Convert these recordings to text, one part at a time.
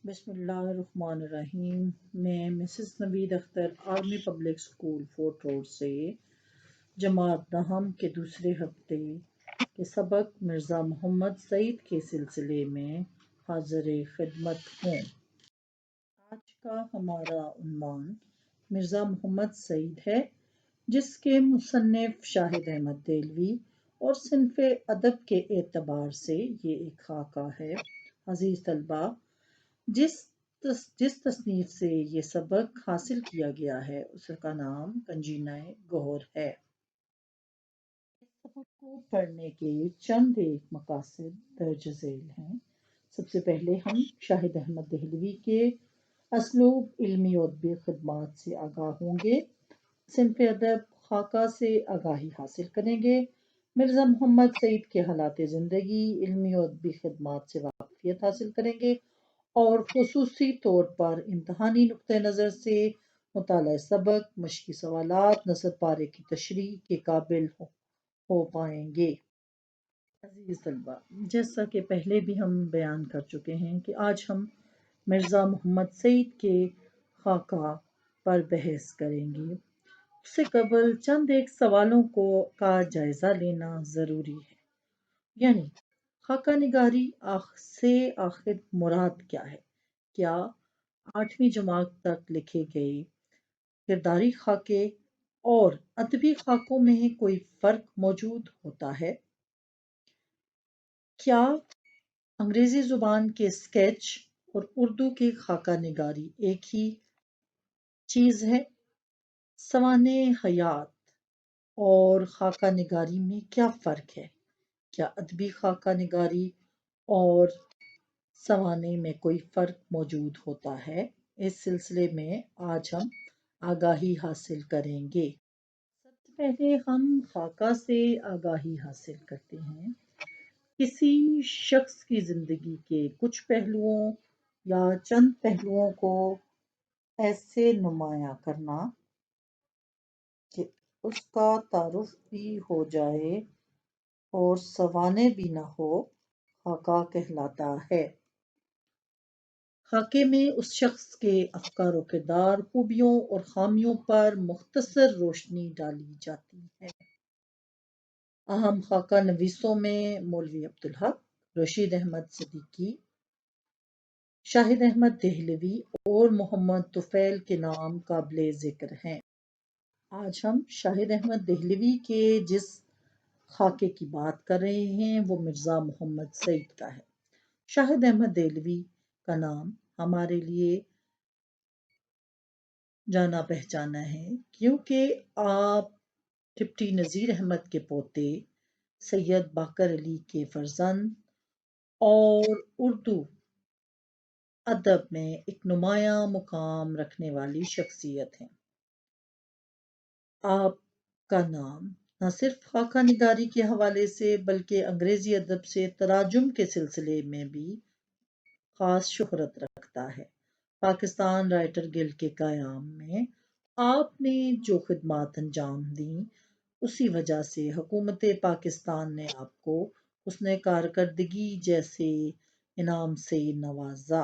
بسم اللہ الرحمن الرحیم۔ میں Mrs Naveed Akhtar army public school fort road سے جماعت دہم کے دوسرے ہفتے کے سبق مرزا محمد سعید کے سلسلے میں حاضر خدمت ہوں۔ آج کا ہمارا عنوان مرزا محمد سعید ہے، جس کے مصنف شاہد احمد دہلوی اور صنف ادب کے اعتبار سے یہ ایک خاکہ ہے۔ عزیز طلباء، جس تصنیف سے یہ سبق حاصل کیا گیا ہے اس کا نام گنجینہ گہر ہے۔ اس سبق کو پڑھنے کے چند ایک مقاصد درج ذیل ہیں۔ سب سے پہلے ہم شاہد احمد دہلوی کے اسلوب علمی و ادبی خدمات سے آگاہ ہوں گے، صنف ادب خاکہ سے آگاہی حاصل کریں گے، مرزا محمد سعید کے حالات زندگی علمی و ادبی خدمات سے واقفیت حاصل کریں گے اور خصوصی طور پر امتحانی نقطہ نظر سے مطالعہ سبق، مشقی سوالات، نثر پارے کی تشریح کے قابل ہو پائیں گے۔ عزیز طلباء، جیسا کہ پہلے بھی ہم بیان کر چکے ہیں کہ آج ہم مرزا محمد سعید کے خاکہ پر بحث کریں گے۔ اس سے قبل چند ایک سوالوں کا جائزہ لینا ضروری ہے، یعنی خاکہ نگاری سے آخر مراد کیا ہے؟ کیا 8ویں جماعت تک لکھے گئے کرداری خاکے اور ادبی خاکوں میں کوئی فرق موجود ہوتا ہے؟ کیا انگریزی زبان کے اسکیچ اور اردو کی خاکہ نگاری ایک ہی چیز ہے؟ سوانح حیات اور خاکہ نگاری میں کیا فرق ہے؟ کیا ادبی خاکہ نگاری اور سوانح میں کوئی فرق موجود ہوتا ہے؟ اس سلسلے میں آج ہم آگاہی حاصل کریں گے۔ سب سے پہلے ہم خاکہ سے آگاہی حاصل کرتے ہیں۔ کسی شخص کی زندگی کے کچھ پہلوؤں یا چند پہلوؤں کو ایسے نمایاں کرنا کہ اس کا تعارف بھی ہو جائے اور سوانح بھی نہ ہو، خاکہ کہلاتا ہے۔ خاکے میں اس شخص کے افکار و کردار، خوبیوں اور خامیوں پر مختصر روشنی ڈالی جاتی ہے۔ اہم خاکہ نویسوں میں مولوی عبدالحق، رشید احمد صدیقی، شاہد احمد دہلوی اور محمد طفیل کے نام قابل ذکر ہیں۔ آج ہم شاہد احمد دہلوی کے جس خاکے کی بات کر رہے ہیں وہ مرزا محمد سعید کا ہے۔ شاہد احمد دہلوی کا نام ہمارے لیے جانا پہچانا ہے، کیونکہ آپ ڈپٹی نذیر احمد کے پوتے، سید باقر علی کے فرزند اور اردو ادب میں ایک نمایاں مقام رکھنے والی شخصیت ہیں۔ آپ کا نام نہ صرف خاکہ نگاری کے حوالے سے بلکہ انگریزی ادب سے تراجم کے سلسلے میں بھی خاص شہرت رکھتا ہے۔ پاکستان رائٹر گلڈ کے قیام میں آپ نے جو خدمات انجام دیں، اسی وجہ سے حکومت پاکستان نے آپ کو حسن کارکردگی جیسے انعام سے نوازا۔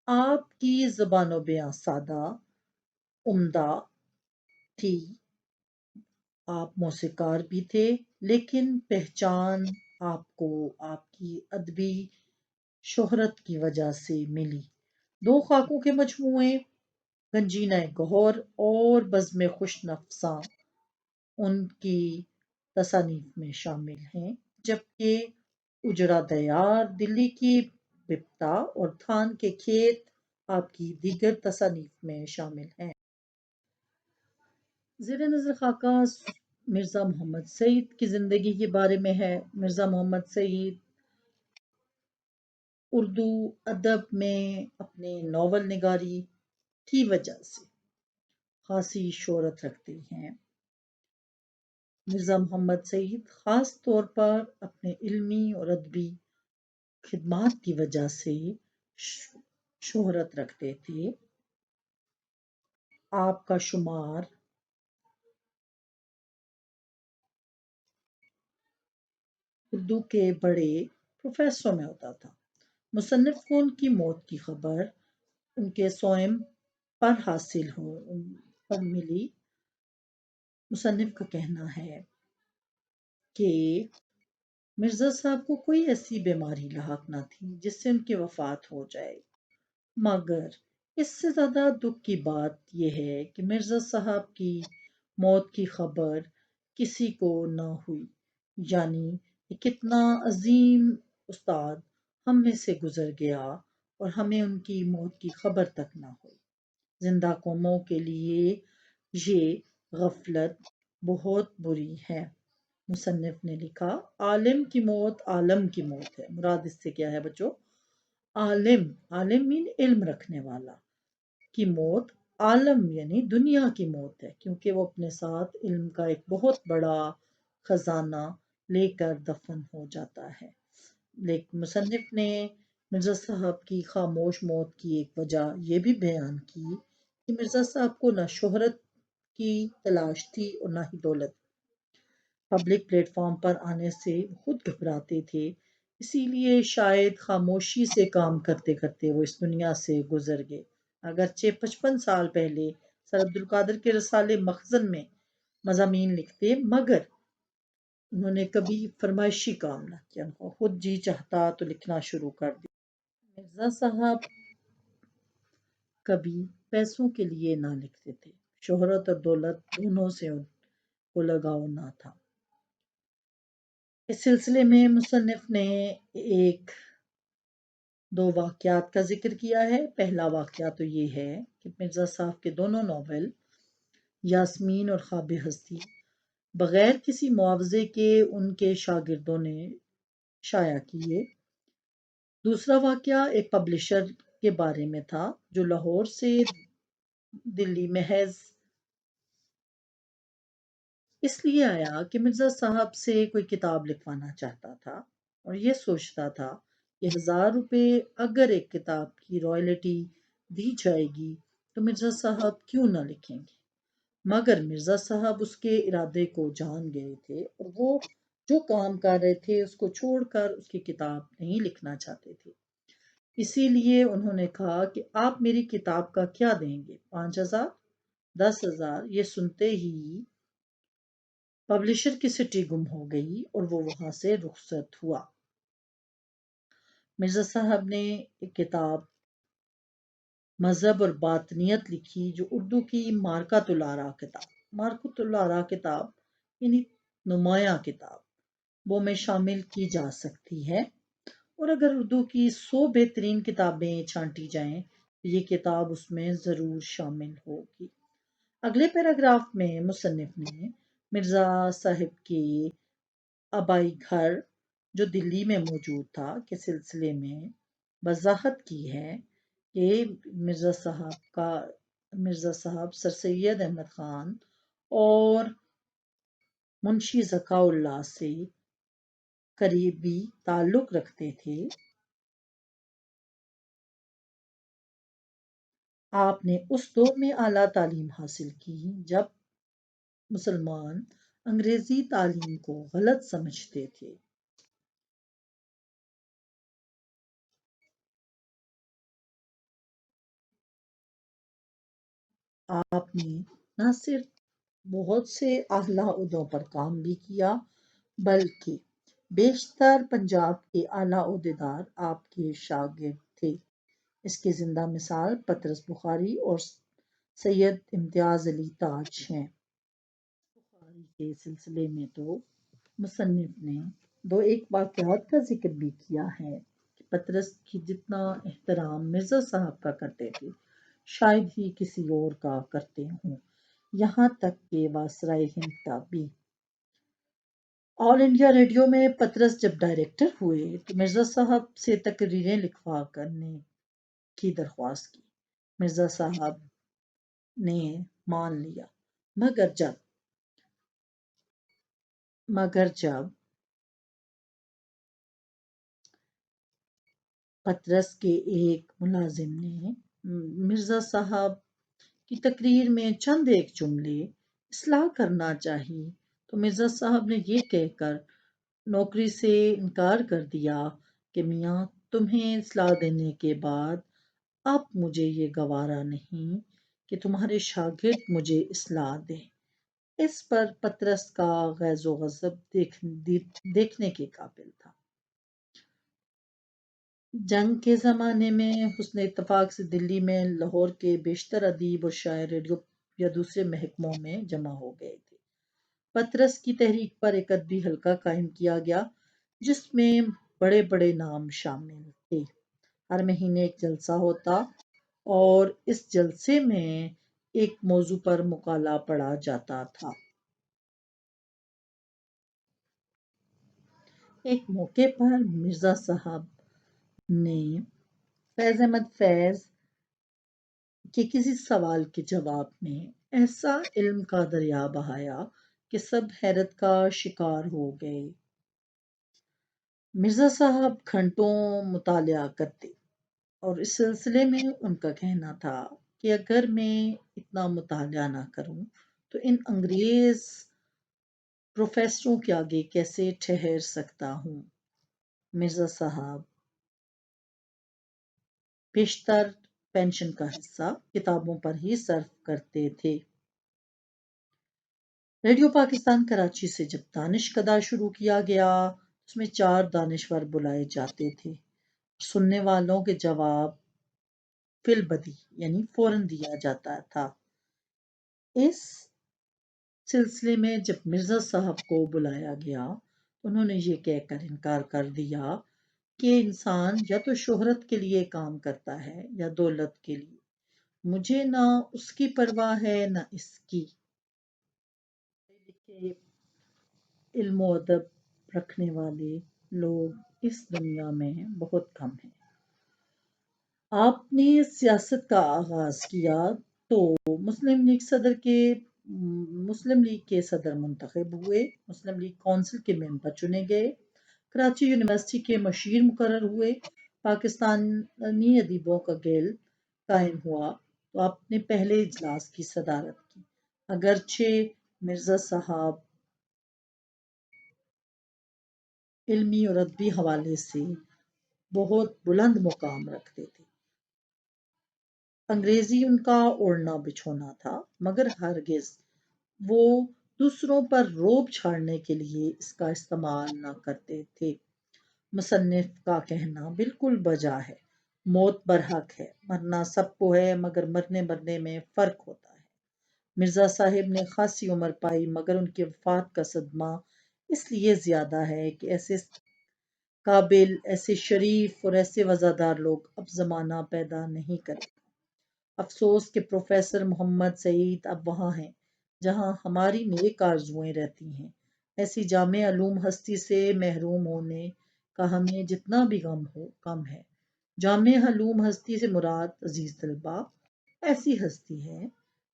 آپ کی زبان و بیاں سادہ، عمدہ تھی، آپ موسیقار بھی تھے، لیکن پہچان آپ کو آپ کی ادبی شہرت کی وجہ سے ملی۔ دو خاکوں کے مجموعے گنجینہ گہر اور بزم خوش نفساں ان کی تصانیف میں شامل ہیں، جبکہ اجڑا دیار، دلی کی بپتا اور دھان کے کھیت آپ کی دیگر تصانیف میں شامل ہیں۔ زیر نظر خاکہ مرزا محمد سعید کی زندگی کے بارے میں ہے۔ مرزا محمد سعید اردو ادب میں اپنے ناول نگاری کی وجہ سے خاصی شہرت رکھتے ہیں۔ مرزا محمد سعید خاص طور پر اپنے علمی اور ادبی خدمات کی وجہ سے شہرت رکھتے تھے۔ آپ کا شمار اردو کے بڑے پروفیسروں میں ہوتا تھا۔ مصنف کو ان کی موت کی خبر ان کے سوئم پر ملی۔ مصنف کا کہنا ہے کہ مرزا صاحب کو کوئی ایسی بیماری لاحق نہ تھی جس سے ان کی وفات ہو جائے، مگر اس سے زیادہ دکھ کی بات یہ ہے کہ مرزا صاحب کی موت کی خبر کسی کو نہ ہوئی، یعنی کہ کتنا عظیم استاد ہم میں سے گزر گیا اور ہمیں ان کی موت کی خبر تک نہ ہوئی۔ زندہ قوموں کے لیے یہ غفلت بہت بری ہے۔ مصنف نے لکھا، عالم کی موت عالم کی موت ہے۔ مراد اس سے کیا ہے بچوں؟ عالم مین علم رکھنے والا کی موت، عالم یعنی دنیا کی موت ہے، کیونکہ وہ اپنے ساتھ علم کا ایک بہت بڑا خزانہ لے کر دفن ہو جاتا ہے۔ لیکن مصنف نے مرزا صاحب کی خاموش موت کی ایک وجہ یہ بھی بیان کی کہ مرزا صاحب کو نہ شہرت کی تلاش تھی اور نہ ہی دولت۔ پبلک پلیٹ فارم پر آنے سے خود گھبراتے تھے، اسی لیے شاید خاموشی سے کام کرتے کرتے وہ اس دنیا سے گزر گئے۔ اگرچہ 55 سال پہلے سر عبدالقادر کے رسالے مخزن میں مضامین لکھتے، مگر انہوں نے کبھی فرمائشی کام نہ کیا، خود جی چاہتا تو لکھنا شروع کر دیا۔ مرزا صاحب کبھی پیسوں کے لیے نہ لکھتے تھے، شہرت اور دولت دونوں سے ان کو لگاؤ نہ تھا۔ اس سلسلے میں مصنف نے دو واقعات کا ذکر کیا ہے۔ پہلا واقعہ تو یہ ہے کہ مرزا صاحب کے دونوں ناول یاسمین اور خواب ہستی بغیر کسی معاوضے کے ان کے شاگردوں نے شائع کیے۔ دوسرا واقعہ ایک پبلشر کے بارے میں تھا جو لاہور سے دلی محض اس لیے آیا کہ مرزا صاحب سے کوئی کتاب لکھوانا چاہتا تھا اور یہ سوچتا تھا کہ 1000 روپے اگر ایک کتاب کی رائلٹی دی جائے گی تو مرزا صاحب کیوں نہ لکھیں گے، مگر مرزا صاحب اس کے ارادے کو جان گئے تھے اور وہ جو کام کر رہے تھے اس کو چھوڑ کر اس کی کتاب نہیں لکھنا چاہتے تھے۔ اسی لیے انہوں نے کہا کہ آپ میری کتاب کا کیا دیں گے؟ 5000، 10,000؟ یہ سنتے ہی پبلشر کی سٹی گم ہو گئی اور وہ وہاں سے رخصت ہوا۔ مرزا صاحب نے ایک کتاب مذہب اور باطنیت لکھی جو اردو کی مارکۃ الآراء کتاب یعنی نمایاں کتاب وہ میں شامل کی جا سکتی ہے، اور اگر اردو کی 100 بہترین کتابیں چھانٹی جائیں تو یہ کتاب اس میں ضرور شامل ہوگی۔ اگلے پیراگراف میں مصنف نے مرزا صاحب کے آبائی گھر جو دلی میں موجود تھا کے سلسلے میں وضاحت کی ہے کہ مرزا صاحب سر سید احمد خان اور منشی ذکاء اللہ سے قریبی تعلق رکھتے تھے۔ آپ نے اس دور میں اعلیٰ تعلیم حاصل کی جب مسلمان انگریزی تعلیم کو غلط سمجھتے تھے۔ آپ نے نہ صرف بہت سے اعلیٰ عہدوں پر کام بھی کیا بلکہ بیشتر پنجاب کے اعلیٰ عہدیدار آپ کے شاگرد تھے۔ اس کی زندہ مثال پطرس بخاری اور سید امتیاز علی تاج ہیں۔ بخاری کے سلسلے میں تو مصنف نے ایک واقعات کا ذکر بھی کیا ہے کہ پطرس کی جتنا احترام مرزا صاحب کا کرتے تھے شاید ہی کسی اور کا کرتے ہوں، یہاں تک کہ وائسرائے ہند کا بھی۔ آل انڈیا ریڈیو میں پطرس جب ڈائریکٹر ہوئے تو مرزا صاحب سے تقریریں لکھوا کرنے کی درخواست کی۔ مرزا صاحب نے مان لیا، مگر جب پطرس کے ایک ملازم نے مرزا صاحب کی تقریر میں چند ایک جملے اصلاح کرنا چاہی تو مرزا صاحب نے یہ کہہ کر نوکری سے انکار کر دیا کہ میاں تمہیں اصلاح دینے کے بعد اب مجھے یہ گوارا نہیں کہ تمہارے شاگرد مجھے اصلاح دیں۔ اس پر پطرس کا غیظ و غضب دیکھنے کے قابل تھا۔ جنگ کے زمانے میں حسن اتفاق سے دلی میں لاہور کے بیشتر ادیب اور شاعر ریڈیو یا دوسرے محکموں میں جمع ہو گئے تھے۔ پطرس کی تحریک پر ایک ادبی حلقہ قائم کیا گیا جس میں بڑے بڑے نام شامل تھے۔ ہر مہینے ایک جلسہ ہوتا اور اس جلسے میں ایک موضوع پر مقالہ پڑھا جاتا تھا۔ ایک موقع پر مرزا صاحب نے فیض احمد فیض کے کسی سوال کے جواب میں ایسا علم کا دریا بہایا کہ سب حیرت کا شکار ہو گئے۔ مرزا صاحب گھنٹوں مطالعہ کرتے اور اس سلسلے میں ان کا کہنا تھا کہ اگر میں اتنا مطالعہ نہ کروں تو ان انگریز پروفیسروں کے آگے کیسے ٹھہر سکتا ہوں۔ مرزا صاحب بیشتر پینشن کا حصہ کتابوں پر ہی صرف کرتے تھے۔ ریڈیو پاکستان کراچی سے جب دانش کدہ شروع کیا گیا اس میں 4 دانشور بلائے جاتے تھے۔ سننے والوں کے جواب فی البدیہہ یعنی فوراً دیا جاتا تھا۔ اس سلسلے میں جب مرزا صاحب کو بلایا گیا انہوں نے یہ کہہ کر انکار کر دیا کہ انسان یا تو شہرت کے لیے کام کرتا ہے یا دولت کے لیے، مجھے نہ اس کی پرواہ ہے نہ اس کی۔ علم و ادب رکھنے والے لوگ اس دنیا میں بہت کم ہیں۔ آپ نے سیاست کا آغاز کیا تو مسلم لیگ کے صدر منتخب ہوئے، مسلم لیگ کونسل کے ممبر چنے گئے، کراچی یونیورسٹی کے مشیر مقرر ہوئے، پاکستانی ادیبوں کا گلڈ قائم ہوا تو آپ نے پہلے اجلاس کی صدارت کی۔ اگرچہ مرزا صاحب علمی اور ادبی حوالے سے بہت بلند مقام رکھتے تھے، انگریزی ان کا اوڑھنا بچھونا تھا، مگر ہرگز وہ دوسروں پر رعب چھاڑنے کے لیے اس کا استعمال نہ کرتے تھے۔ مصنف کا کہنا بالکل بجا ہے، موت برحق ہے، مرنا سب کو ہے مگر مرنے میں فرق ہوتا ہے۔ مرزا صاحب نے خاصی عمر پائی مگر ان کی وفات کا صدمہ اس لیے زیادہ ہے کہ ایسے قابل، ایسے شریف اور ایسے وفادار لوگ اب زمانہ پیدا نہیں کرے۔ افسوس کہ پروفیسر محمد سعید اب وہاں ہیں جہاں ہماری نیک آرزوئیں رہتی ہیں۔ ایسی جامع علوم ہستی سے محروم ہونے کا ہمیں جتنا بھی غم ہو کم ہے۔ جامع علوم ہستی سے مراد عزیز طلباء ایسی ہستی ہے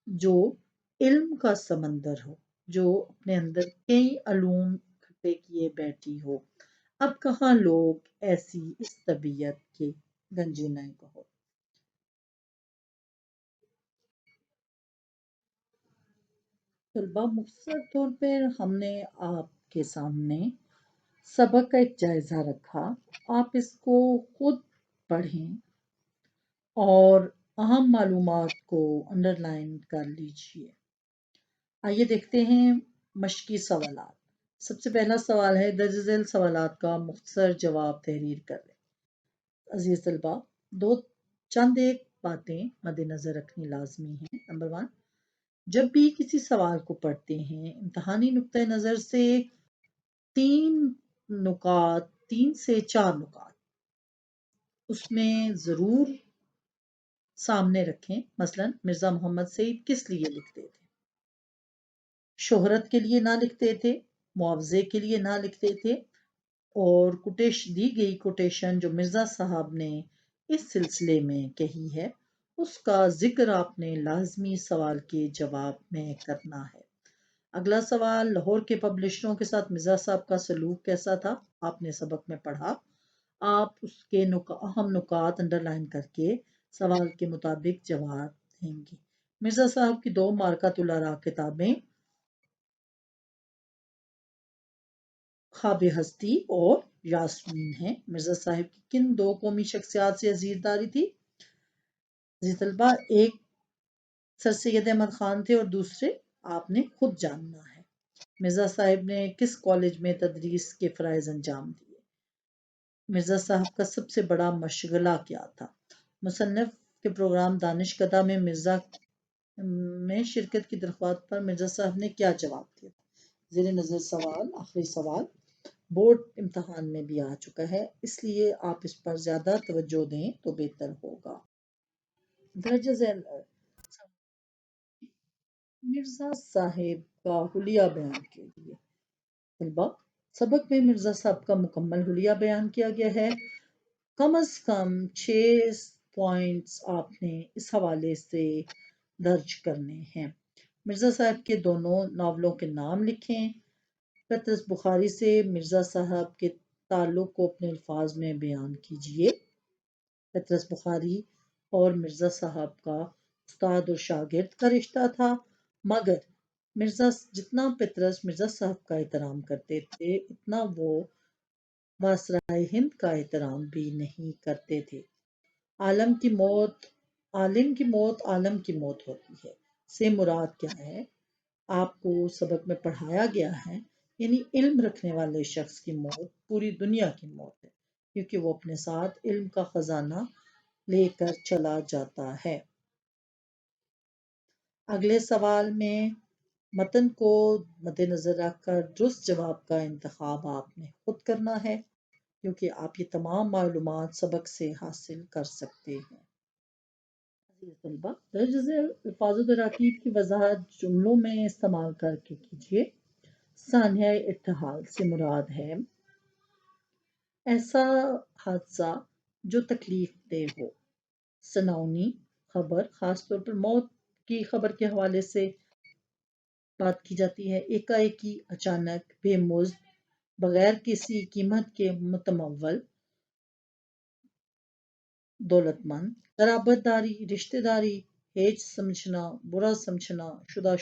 جو علم کا سمندر ہو، جو اپنے اندر کئی علوم اکٹھے کیے بیٹھی ہو۔ اب کہاں لوگ ایسی اس طبیعت کے گنجینہ کہو۔ طلباء، مختصر طور پر ہم نے آپ کے سامنے سبق کا ایک جائزہ رکھا، آپ اس کو خود پڑھیں اور اہم معلومات کو انڈر لائن کر لیجئے۔ آئیے دیکھتے ہیں مشقی سوالات۔ سب سے پہلا سوال ہے درج ذیل سوالات کا مختصر جواب تحریر کریں۔ عزیز طلباء، چند ایک باتیں مد نظر رکھنی لازمی ہیں۔ نمبر 1، جب بھی کسی سوال کو پڑھتے ہیں امتحانی نقطہ نظر سے 3 سے 4 نکات اس میں ضرور سامنے رکھیں۔ مثلا مرزا محمد سعید کس لیے لکھتے تھے؟ شہرت کے لیے نہ لکھتے تھے، معاوضے کے لیے نہ لکھتے تھے، اور دی گئی کوٹیشن جو مرزا صاحب نے اس سلسلے میں کہی ہے اس کا ذکر آپ نے لازمی سوال کے جواب میں کرنا ہے۔ اگلا سوال، لاہور کے پبلشروں کے ساتھ مرزا صاحب کا سلوک کیسا تھا؟ آپ نے سبق میں پڑھا، آپ اس کے اہم نکات انڈر لائن کر کے سوال کے مطابق جواب دیں گے۔ مرزا صاحب کی 2 مارکۃ الآراء کتابیں خواب ہستی اور یاسمین ہیں۔ مرزا صاحب کی کن دو قومی شخصیات سے عزیزداری تھی؟ عزیز طلبہ، ایک سر سید احمد خان تھے اور دوسرے آپ نے خود جاننا ہے۔ مرزا صاحب نے کس کالج میں تدریس کے فرائض انجام دیے؟ مرزا صاحب کا سب سے بڑا مشغلہ کیا تھا؟ مصنف کے پروگرام دانش کدہ میں مرزا میں شرکت کی درخواست پر مرزا صاحب نے کیا جواب دیا تھا؟ زیر نظر سوال، آخری سوال بورڈ امتحان میں بھی آ چکا ہے، اس لیے آپ اس پر زیادہ توجہ دیں تو بہتر ہوگا۔ درجہ ذیل مرزا صاحب کا حلیہ بیان کیجیے۔ طلبہ، سبق میں مرزا صاحب کا مکمل حلیہ بیان کیا گیا ہے۔ کم از کم 6 پوائنٹس آپ نے اس حوالے سے درج کرنے ہیں۔ مرزا صاحب کے دونوں ناولوں کے نام لکھیں۔ پطرس بخاری سے مرزا صاحب کے تعلق کو اپنے الفاظ میں بیان کیجیے۔ پطرس بخاری اور مرزا صاحب کا استاد اور شاگرد کا رشتہ تھا، مگر جتنا پطرس مرزا صاحب کا احترام کرتے تھے اتنا وہ وائسرائے ہند کا احترام بھی نہیں کرتے تھے۔ عالم کی موت عالم کی موت ہوتی ہے سے مراد کیا ہے؟ آپ کو سبق میں پڑھایا گیا ہے، یعنی علم رکھنے والے شخص کی موت پوری دنیا کی موت ہے، کیونکہ وہ اپنے ساتھ علم کا خزانہ لے کر چلا جاتا ہے۔ اگلے سوال میں متن کو مد نظر رکھ کر درست جواب کا انتخاب آپ نے خود کرنا ہے، کیونکہ آپ یہ تمام معلومات سبق سے حاصل کر سکتے ہیں۔ عزیز طلبہ، درج ذیل الفاظ و تراکیب کی وضاحت جملوں میں استعمال کر کے کیجیے۔ سانحہ ارتحال سے مراد ہے ایسا حادثہ جو تکلیف دہ ہو۔ سناؤنی خبر خاص طور پر موت کی خبر کے حوالے سے بات کی جاتی ہے۔ ایکا ایکی، اچانک، بے مزد، بغیر کسی قیمت کے، متمول، دولت مند، قرابت داری، رشتہ داری، ہیچ سمجھنا، برا سمجھنا، شدہ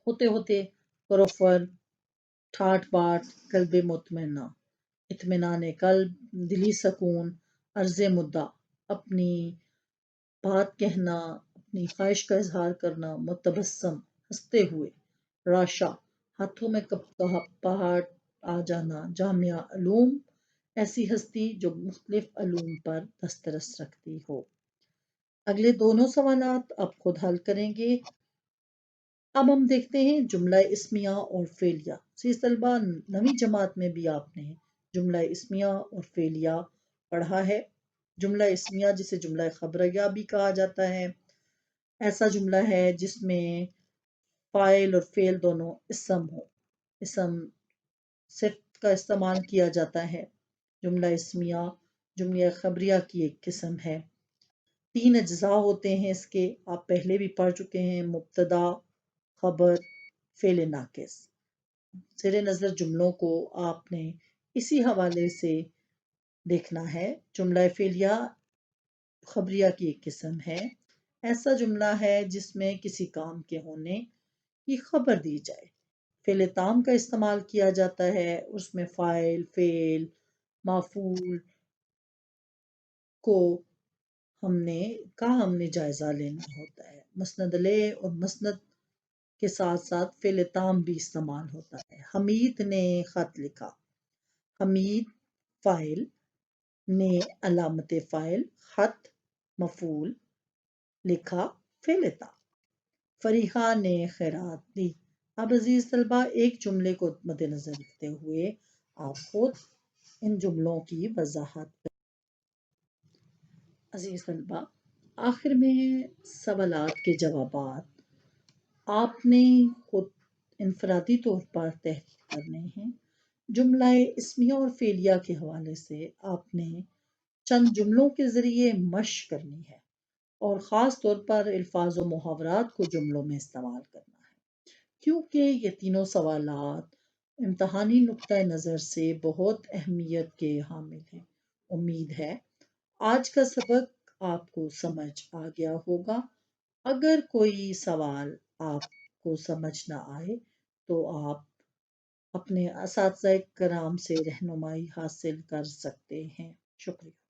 ہوتے ہوتے، کروفر، ٹھاٹ باٹ، قلب مطمئنہ، اطمینان قلب، دلی سکون، عرض مدعا، اپنی بات کہنا، اپنی خواہش کا اظہار کرنا، متبسم، ہنستے ہوئے، راشا، ہاتھوں میں پہاڑ آ جانا، جامعہ علوم، ایسی ہستی جو مختلف علوم پر دسترس رکھتی ہو۔ اگلے دونوں سوالات آپ خود حل کریں گے۔ اب ہم دیکھتے ہیں جملہ اسمیہ اور فعلیہ۔ عزیز طلبہ، 9ویں جماعت میں بھی آپ نے جملہ اسمیہ اور فعلیہ پڑھا ہے۔ جملہ اسمیہ جسے جملہ خبریہ بھی کہا جاتا ہے، ایسا جملہ ہے جس میں فاعل اور فعل دونوں اسم ہو، اسم صفت کا استعمال کیا جاتا ہے۔ جملہ اسمیہ جملہ خبریہ کی ایک قسم ہے۔ 3 اجزاء ہوتے ہیں اس کے، آپ پہلے بھی پڑھ چکے ہیں، مبتدا، خبر، فعل ناقص۔ زیر نظر جملوں کو آپ نے اسی حوالے سے دیکھنا ہے۔ جملہ فعلیہ خبریہ کی ایک قسم ہے، ایسا جملہ ہے جس میں کسی کام کے ہونے کی خبر دی جائے۔ فعل تام کا استعمال کیا جاتا ہے، اس میں فاعل، فعل، مفعول کا ہم نے جائزہ لینا ہوتا ہے۔ مسند علیہ اور مسند کے ساتھ ساتھ فعل تام بھی استعمال ہوتا ہے۔ حمید نے خط لکھا، حمید فاعل، نے علامت فاعل، خط مفعول، لکھا فعل تام۔ فریحہ نے خیرات دی۔ اب عزیز طلبہ، ایک جملے کو مد نظر رکھتے ہوئے آپ خود ان جملوں کی وضاحت کریں۔ عزیز طلبہ، آخر میں سوالات کے جوابات آپ نے خود انفرادی طور پر تحقیق کرنے ہیں۔ جملہ اسمیہ اور فعلیہ کے حوالے سے آپ نے چند جملوں کے ذریعے مشق کرنی ہے اور خاص طور پر الفاظ و محاورات کو جملوں میں استعمال کرنا ہے، کیونکہ یہ تینوں سوالات امتحانی نقطہ نظر سے بہت اہمیت کے حامل ہیں۔ امید ہے آج کا سبق آپ کو سمجھ آ گیا ہوگا۔ اگر کوئی سوال آپ کو سمجھ نہ آئے تو آپ اپنے اساتذہ کرام سے رہنمائی حاصل کر سکتے ہیں۔ شکریہ۔